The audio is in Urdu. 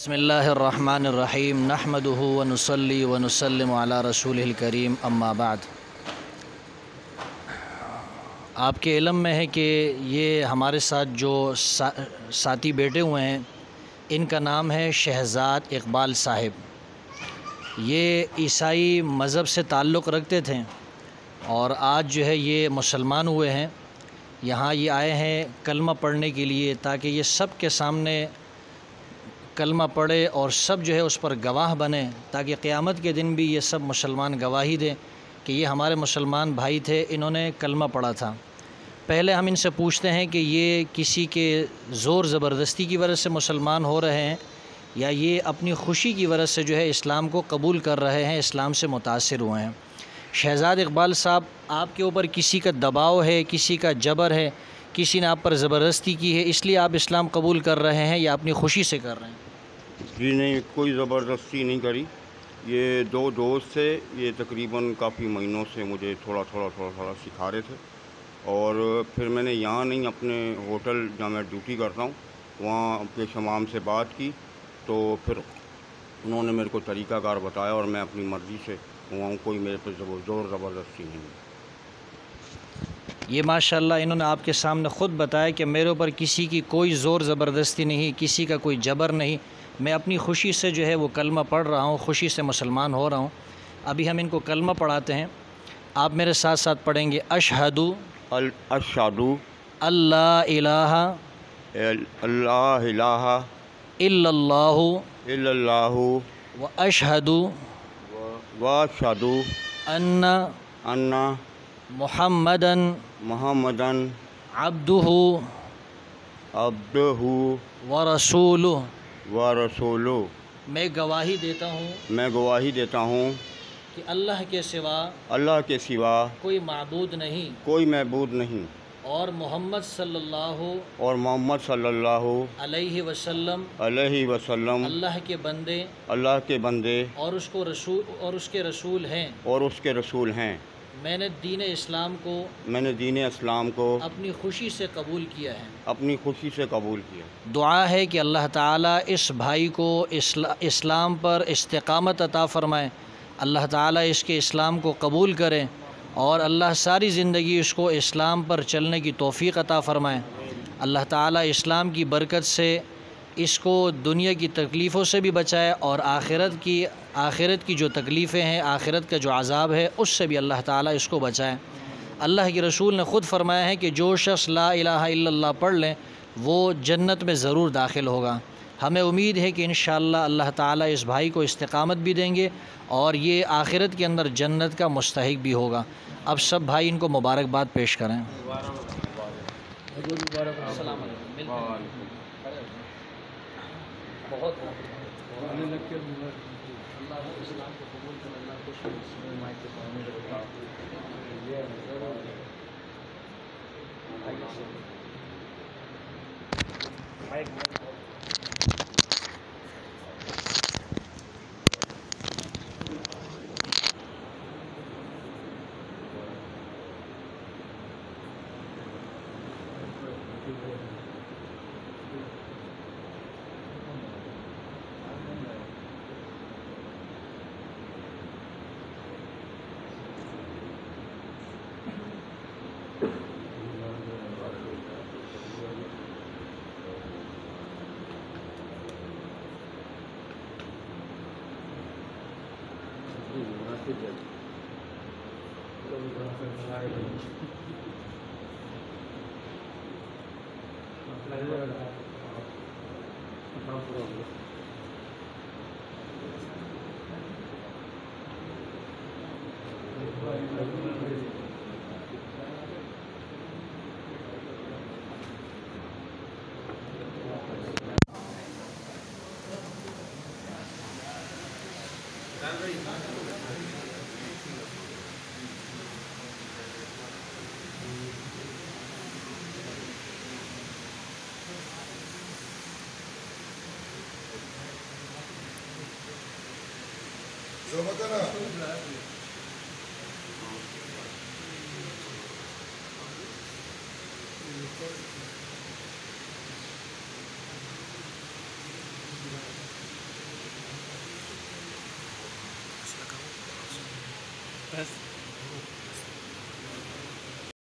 بسم اللہ الرحمن الرحیم نحمدہ ونصلی ونسلم علی رسولہ الکریم اما بعد۔ آپ کے علم میں ہے کہ یہ ہمارے ساتھ جو ساتھی بیٹھے ہوئے ہیں ان کا نام ہے شہزاد اقبال صاحب۔ یہ عیسائی مذہب سے تعلق رکھتے تھے اور آج جو ہے یہ مسلمان ہوئے ہیں۔ یہاں یہ آئے ہیں کلمہ پڑھنے کے لیے تاکہ یہ سب کے سامنے کلمہ پڑھے اور سب جو ہے اس پر گواہ بنے، تاکہ قیامت کے دن بھی یہ سب مسلمان گواہی دیں کہ یہ ہمارے مسلمان بھائی تھے، انہوں نے کلمہ پڑھا تھا۔ پہلے ہم ان سے پوچھتے ہیں کہ یہ کسی کے زور زبردستی کی وجہ سے مسلمان ہو رہے ہیں یا یہ اپنی خوشی کی وجہ سے جو ہے اسلام کو قبول کر رہے ہیں، اسلام سے متاثر ہوئے ہیں۔ شہزاد اقبال صاحب، آپ کے اوپر کسی کا دباؤ ہے، کسی کا جبر ہے، کسی نے آپ پر زبردستی کی ہے، اس لیے آپ اسلام قبول کر رہے ہیں یا اپنی خوشی سے کر رہے ہیں؟ جی نہیں، کوئی زبردستی نہیں کری۔ یہ دو دوست تھے، یہ تقریباً کافی مہینوں سے مجھے تھوڑا تھوڑا سکھا رہے تھے، اور پھر میں نے یہاں نہیں اپنے ہوٹل جہاں میں ڈیوٹی کرتا ہوں وہاں پیش امام سے بات کی، تو پھر انہوں نے میرے کو طریقہ کار بتایا اور میں اپنی مرضی سے ہوا ہوں، کوئی میرے پہ زور زبردستی نہیں ہے۔ یہ ماشاءاللہ انہوں نے آپ کے سامنے خود بتایا کہ میرے اوپر کسی کی کوئی زور زبردستی نہیں، کسی کا کوئی جبر نہیں، میں اپنی خوشی سے جو ہے وہ کلمہ پڑھ رہا ہوں، خوشی سے مسلمان ہو رہا ہوں۔ ابھی ہم ان کو کلمہ پڑھاتے ہیں، آپ میرے ساتھ ساتھ پڑھیں گے۔ اشہدو اشہدو اللہ الہ اللہ الہ الا اللہ الا اللہ و اشہدو واشہدو ان ان محمدن محمدن عبدہ عبدہ ورسولہ۔ ورسولہ۔ میں گواہی دیتا ہوں میں گواہی دیتا ہوں کہ اللہ کے سوا اللہ کے سوا کوئی معبود نہیں، کوئی معبود نہیں، اور محمد صلی اللہ اور محمد صلی اللہ علیہ وسلم علیہ وسلم اللہ کے بندے اللہ کے بندے اور اس کے رسول ہیں۔ اور اس کے رسول ہیں۔ میں نے دین اسلام کو میں نے دین اسلام کو اپنی خوشی سے قبول کیا ہے۔ اپنی خوشی سے قبول کیا۔ دعا ہے کہ اللہ تعالیٰ اس بھائی کو اسلام پر استقامت عطا فرمائے، اللہ تعالیٰ اس کے اسلام کو قبول کرے اور اللہ ساری زندگی اس کو اسلام پر چلنے کی توفیق عطا فرمائے۔ اللہ تعالیٰ اسلام کی برکت سے اس کو دنیا کی تکلیفوں سے بھی بچائے اور آخرت کی جو تکلیفیں ہیں، آخرت کا جو عذاب ہے، اس سے بھی اللہ تعالیٰ اس کو بچائے۔ اللہ کے رسول نے خود فرمایا ہے کہ جو شخص لا الہ الا اللہ پڑھ لیں وہ جنت میں ضرور داخل ہوگا۔ ہمیں امید ہے کہ انشاءاللہ اللہ تعالیٰ اس بھائی کو استقامت بھی دیں گے اور یہ آخرت کے اندر جنت کا مستحق بھی ہوگا۔ اب سب بھائی ان کو مبارکباد پیش کریں۔ السلام علیکم۔ بہت بس